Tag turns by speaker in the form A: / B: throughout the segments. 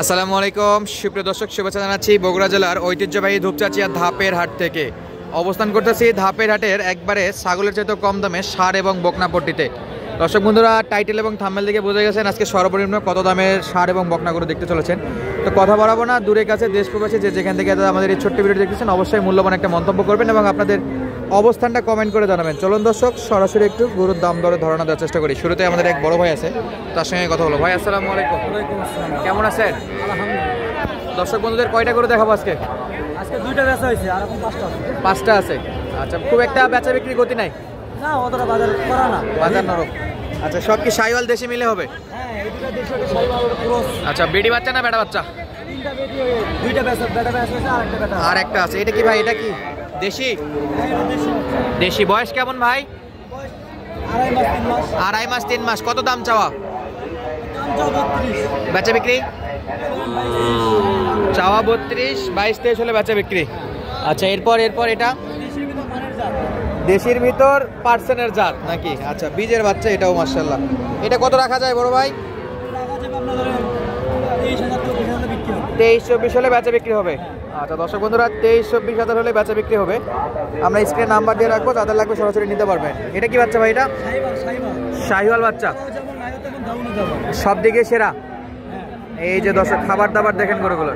A: আসসালামু আলাইকুম সুপ্রিয় দর্শক, শুভেচ্ছা জানাচ্ছি বগুড়া জেলার ঐতিহ্যবাহী ধূপচাচিয়া ধাপের হাট থেকে। অবস্থান করতেছি ধাপের হাটের একবারে ছাগলের চাইতে কম দামে ষাঁড় এবং বকনাপট্টিতে। দর্শক বন্ধুরা, টাইটেল এবং থাম্বনেল থেকে বুঝে গেছেন আজকে সর্বনিম্ন কত দামের ষাঁড় এবং বকনাগুলো দেখতে চলেছেন। তো কথা বাড়াবো না, দূরে কাছে দেশ প্রবাসী যে যেখান থেকে আমাদের এই ছোট্ট ভিডিও দেখতেছেন অবশ্যই মূল্যবান একটা মন্তব্য করবেন এবং আপনাদের অবস্থানটা কমেন্ট করে জানাবেন। চলুন দর্শক, সরাসরি একটু গরুর দাম দরে ধারণা দেওয়ার চেষ্টা করি। শুরুতে আমাদের এক বড় ভাই আছে, তার সঙ্গে কথা হলো। ভাই আসসালামু আলাইকুম। কেমন আছেন? দর্শক বন্ধুদের কয়টা করে দেখাবো আজকে?
B: আজকে দুইটা বেচা হয়েছে, আর এখন
A: পাঁচটা আছে। আচ্ছা, খুব একটা বেচা বিক্রি গতি নাই
B: না, অতটা বাজার করা না,
A: বাজার নরম। আচ্ছা, সব কি শাহিওয়াল দেশি মিলে হবে?
B: হ্যাঁ, এই দুটো দেশে শাহিওয়াল ক্রস।
A: আচ্ছা, বেডি বাচ্চা না বেটা বাচ্চা?
B: তিনটা বেটি, দুইটা বেচা, বেটা বেচা হয়েছে, আরেকটা বেটা
A: আর একটা আছে। এটা কি ভাই? এটা কি দেশি?
B: হ্যাঁ, এটা দেশি।
A: দেশি। বয়স কেমন ভাই?
B: বয়স 2.5 মাস 3 মাস।
A: 2.5 মাস 3 মাস। কত দাম চাওয়া?
B: দাম চাও 32,
A: বেচা বিক্রি? চাওয়া 32, 22-23 হলে বেচা বিক্রি। আচ্ছা, এরপর এটা
B: দেশির ভিতর মানের জাত।
A: দেশির ভিতর পার্সেন্টের জাত নাকি? আচ্ছা, বীজের বাচ্চা এটাও মাশাআল্লাহ। এটা কত রাখা যায় বড় ভাই?
B: টাকা যাবে আপনাদের 23,000 বিক্রি হবে।
A: 23-24 হলে বেচা বিক্রি হবে। আচ্ছা দর্শক বন্ধুরা, 23-24 হাজার হলে বেচা বিক্রি হবে। আমরা স্ক্রিনে নাম্বার দিয়ে রাখবো, যাদের লাগবে সরাসরি নিতে পারবেন। এটা কি বাচ্চা ভাই? এটা শাহিওয়াল বাচ্চা,
B: যেমন নাই তেমন দামও যাবে।
A: সব দিকে সেরা।
B: হ্যাঁ,
A: এই যে দর্শক, খাবার দাবার দেখেন গরুগুলো,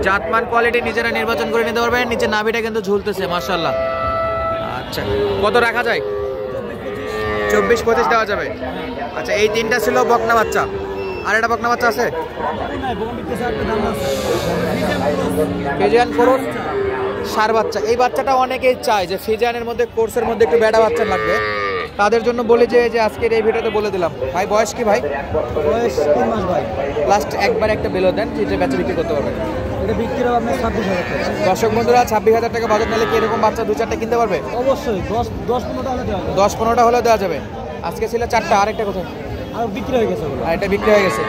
A: জাতমান কোয়ালিটি নিজেরা নির্বাচন করে নিতে পারবেন। নিচে নাভিটা কিন্তু ঝুলতেছে মাশাআল্লাহ। আচ্ছা, কত রাখা যায়? 24-25 দেওয়া যাবে। আচ্ছা, এই তিনটা ছিল বকনা বাচ্চা, আর একটা বকনা বাচ্চা আছে
B: নাই বকন বিক্রি একটা দাম আছে।
A: ফিজিয়ান কোরস সার বাচ্চা। এই বাচ্চাটা অনেকেই চায় যে ফিজিয়ানের মধ্যে, কোর্সের মধ্যে একটু বেড়া বাচ্চা লাগবে, তাদের জন্য বলি যে আজকের এই ভিডিওতে বলে দিলাম। ভাই বয়স কি ভাই?
B: বয়স 3 মাস ভাই।
A: লাস্ট একবার একটা বেলো দেন, যেটা বেচা বিক্রি করতে পারবেন।
B: এটা বিক্রি হবে আপনার 26,000 টাকা।
A: দর্শক বন্ধুরা, 26,000 টাকা বাজেট নিলে কি এরকম বাচ্চা 2-4টা কিনতে পারবে?
B: অবশ্যই 10-15টা হলে দেওয়া যাবে।
A: 10-15টা হলেও দেওয়া যাবে। আজকে ছিল 4টা, আরেকটা কোথায়?
B: আর বিক্রি হয়ে গেছে ওগুলো।
A: আর এটা বিক্রি হয়ে গেছে।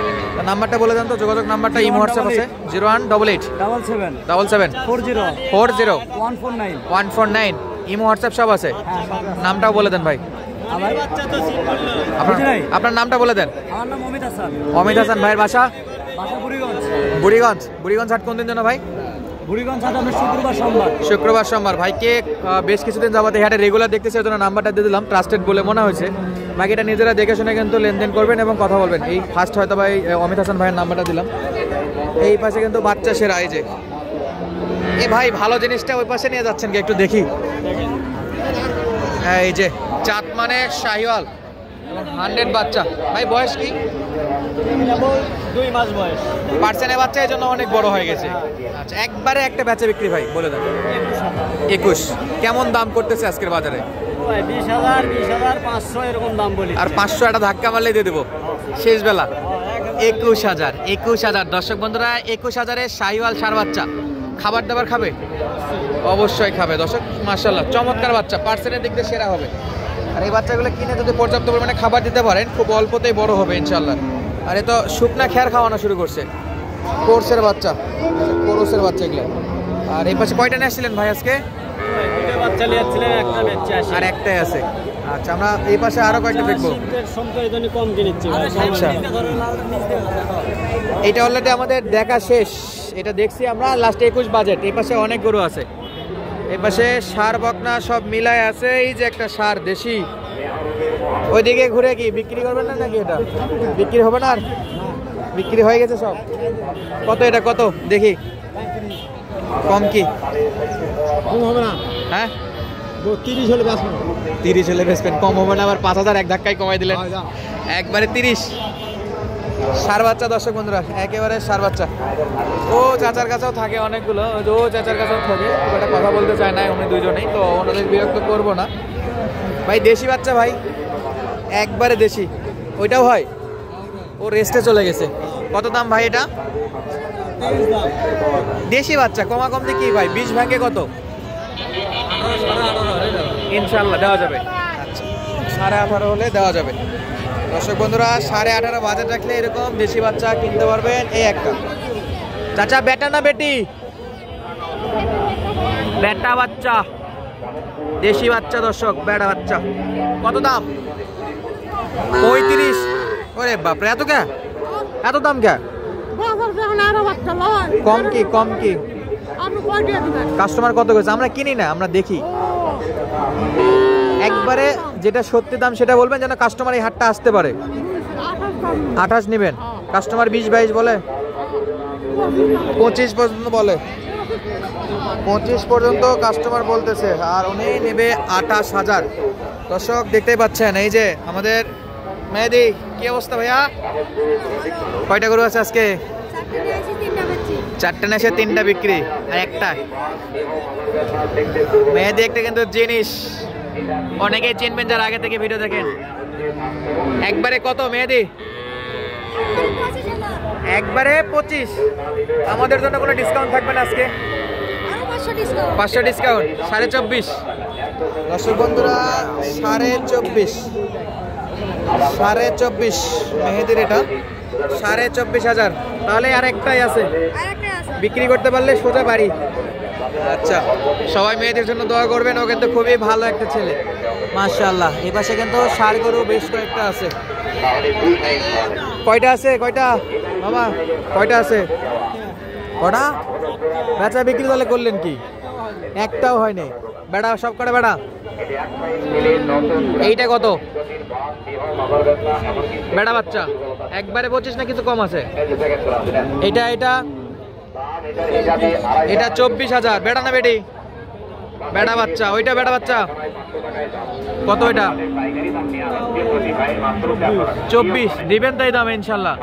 A: নাম্বারটা বলে দেন তো, যোগাযোগ নাম্বারটা। ইমো হোয়াটসঅ্যাপ আছে 01888
B: 77
A: 77
B: 40
A: 40
B: 149।
A: 149। ইমো হোয়াটসঅ্যাপ সব আছে। নামটাও বলে দেন ভাই। আপনার নামটা বলে দেন।
B: আমার নাম অমিত হাসান।
A: অমিত হাসান ভাইয়ের বাসা?
B: বাসা বুড়িগঞ্জ।
A: বুড়িগঞ্জ হাট কোন দিন যেন ভাই?
B: বুড়িগঞ্জ হাট আমরা শুক্রবার সোমবার।
A: ভাইকে বেশ কিছুদিন যাবত এই হাটে রেগুলার দেখতেছি, ওই জন্য নাম্বারটা দিয়ে দিলাম। ট্রাস্টেড বলে মনে হয়েছে। বাকিটা নিজেরা দেখে শুনে কিন্তু লেনদেন করবেন এবং কথা বলবেন। এই ফার্স্ট হয়তো ভাই অমিত হাসান ভাইয়ের নাম্বারটা দিলাম। এই পাশে কিন্তু বাচ্চা সেরা। এই যে এ ভাই, ভালো জিনিসটা ওই পাশে নিয়ে যাচ্ছেন কি একটু দেখি। এই যে চাঁদ মানে শাহিওয়াল এবং 100 বাচ্চা। ভাই বয়স কি?
B: 2 মাস বয়স।
A: পার্সেন্টের বাচ্চা, এই জন্য অনেক বড় হয়ে গেছে। আচ্ছা, একবারে একটা বেচা বিক্রি ভাই বলে দেন। 21। কেমন দাম করতেছে আজকের বাজারে?
B: 20,000 500 এরকম দাম বলি।
A: আর 500 একটা ধাক্কা মারলেই দিয়ে দেবো শেষ বেলা। 21,000। দর্শক বন্ধুরা, 21,000-এ শাহিওয়াল ষাঁড় বাচ্চা। খাবার দাবার খাবে? অবশ্যই খাবে দর্শক। মাশাআল্লাহ, চমৎকার বাচ্চা, পার্সেন্টের দিক দিয়ে সেরা হবে। আর এই বাচ্চাগুলো কিনে যদি পর্যাপ্ত পরিমাণে খাবার দিতে পারেন, খুব অল্পতেই বড় হবে ইনশাল্লাহ। আর এ তো শুকনা খেয়ার খাওয়ানো শুরু করছে। কোর্সের বাচ্চা, কোরসের বাচ্চা এগুলো। আর এই পাশে কয়টা নিয়ে আসছিলেন ভাই আজকে?
B: বাচ্চা নিয়ে আসছিলেন, একটা বেচে আসি।
A: আর একটাই আছে। আচ্ছা, আমরা এই পাশে আরো কয়েকটা দেখবো।
B: কম কিনেছি।
A: আচ্ছা, এটা অলরেডি আমাদের দেখা শেষ। এটা দেখছি আমরা লাস্ট 21 বাজেট। এই পাশে অনেক গরু আছে। এই পাশে ষাঁড় বকনা সব মিলায় আছে। এই যে একটা ষাঁড় দেশি, ওইদিকে ঘুরে কি বিক্রি করবেন না নাকি? এটা বিক্রি হবে না? আর বিক্রি হয়ে গেছে সব। কত এটা? কত দেখি। কম কি?
B: কম হবে না?
A: হ্যাঁ,
B: 30 হলে বেচবো।
A: 30 হলে বেচবেন? কম হবে না? আবার 5,000 এক ধাক্কায় কমাই দিলেন। একবারে 30। ষাঁড় বাচ্চা দর্শক বন্ধুরা, একেবারে ষাঁড় বাচ্চা। ও চাচার কাছেও থাকে অনেকগুলো, ও চাচার কাছেও থাকে। একটা কথা বলতে চায় না উনি দুজনেই, তো ওনাদের বিরক্ত করবো না। ভাই দেশি বাচ্চা ভাই, একবারে দেশি। ওইটাও হয়? ও রেস্টে চলে গেছে। কত দাম ভাই এটা? দেশি বাচ্চা কমা কম দিয়ে কি ভাই? 20 ভাঙে কত? ইনশাল্লাহ দেওয়া যাবে। আচ্ছা, 18.5 হলে দেওয়া যাবে। দর্শক বন্ধুরা, 18.5 বাজার রাখলে এরকম দেশি বাচ্চা কিনতে পারবেন। এই একটা। চাচা বেটা না বেটি? বেটা বাচ্চা, দেশি বাচ্চা দর্শক, বেটা বাচ্চা। কত দাম? 35। ওরে বাপরে, এত কে? এত দাম কে? কম কি কম কি কাস্টমার কত কইছে আমরা কিনি না আমরা দেখি একবারে যেটা সত্যি দাম সেটা বলবেন যেন কাস্টমার এই হাটটা আসতে পারে 28 নেবেন কাস্টমার 20-22 বলে 25 পর্যন্ত বলে 25 পর্যন্ত কাস্টমার বলতেছে আর উনি নেবে 28,000 দর্শক দেখতেই পাচ্ছেন এই যে আমাদের মেহেদি কি অবস্থা ভাইয়া কয়টা গরু আছে আজকে 4টে নেশে 3টা বিক্রি আর একটা মেহেদি একটা কিন্তু জিনিস অনেকেই চিনবেন যারা আগে থেকে ভিডিও দেখেন একবারে কত মেহেদি একবারে 25 আমাদের জন্য কোনো ডিসকাউন্ট থাকবে না আজকে 500 ডিসকাউন্ট 24.5 দর্শক বন্ধুরা 24.5 মেহেদির এটা 24,500 তাহলে আর একটাই আছে বিক্রি করতে পারলে সোজা বাড়ি আচ্ছা সবাই মেয়েদের জন্য দোয়া করবেন ও কিন্তু খুবই ভালো একটা ছেলে মাশাআল্লাহ এই পাশে কিন্তু ষাঁড় গরু বেশ কয়েকটা আছে কয়টা আছে কয়টা বাবা কয়টা আছে কটা বেচা বিক্রি তাহলে করলেন কি একটাও হয়নি বেড়া সব কটা বেড়া এইটা কত বেড়া বাচ্চা একবারে 25 না কিছু কম আছে এটা এটা এটা 24,000 বেড়া না বেটি বেড়া বাচ্চা ওইটা বেড়া বাচ্চা কত এটা 24 দিবেন তাই দাম ইনশাল্লাহ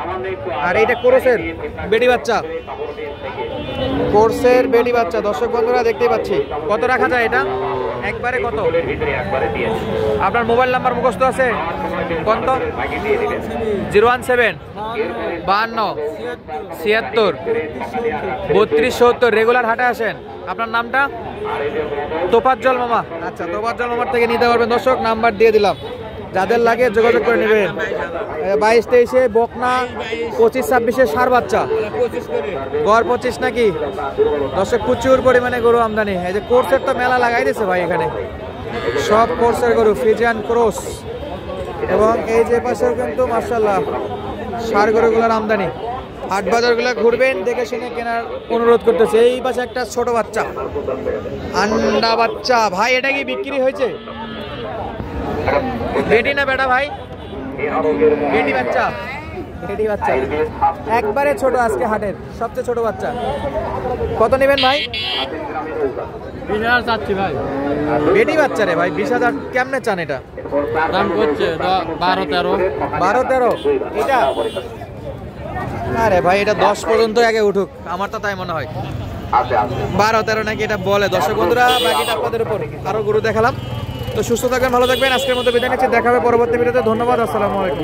A: আর এইটা কোরসের বেটি বাচ্চা কোর্সের বেডি বাচ্চা দর্শক বন্ধুরা দেখতেই পাচ্ছি কত রাখা যায় এটা একবারে কত আপনার মোবাইল নাম্বার মুখস্থ আছে কত 017 52 76 32 70 রেগুলার হাটে আসেন আপনার নামটা তোফাজ্জল মামা আচ্ছা তোফাজ্জল মামার থেকে নিতে পারবেন দর্শক নাম্বার দিয়ে দিলাম যাদের লাগে যোগাযোগ করে নেবেন 22-23 বকনা 25-26 ষাঁড় বাচ্চা গড় 25 নাকি দর্শক প্রচুর পরিমাণে গরু আমদানি এই যে কোর্সের তো মেলা লাগাই দিয়েছে ভাই এখানে সব কোর্সের গরু ফ্রিজিয়ান ক্রস এবং এই যে পাশেও কিন্তু মাশাআল্লাহ ষাঁড় গরুগুলোর আমদানি হাট বাজারগুলো ঘুরবেন দেখে শুনে কেনার অনুরোধ করতেছে এই পাশে একটা ছোট বাচ্চা আন্ডা বাচ্চা ভাই এটা কি বিক্রি হয়েছে বেটি না বেটা ভাই বেটি বাচ্চা বেটি বাচ্চা একবারে ছোট আজকে হাটের সবচেয়ে ছোট বাচ্চা কত নেবেন ভাই
B: 20,000 চাচ্ছি ভাই
A: বেটি বাচ্চা রে ভাই 20,000 কেমনে চান এটা
B: দাম করছে
A: 12-13 এটা আরে ভাই এটা 10 পর্যন্ত আগে উঠুক আমার তো তাই মনে হয় 12-13 নাকি এটা বলে দর্শক বন্ধুরা বাকিটা আপনাদের উপর আরো গরু দেখালাম তো সুস্থ থাকবেন ভালো থাকবেন আজকের মতো বিদায় নিচ্ছি দেখা হবে পরবর্তী ভিডিওতে ধন্যবাদ আসসালামু আলাইকুম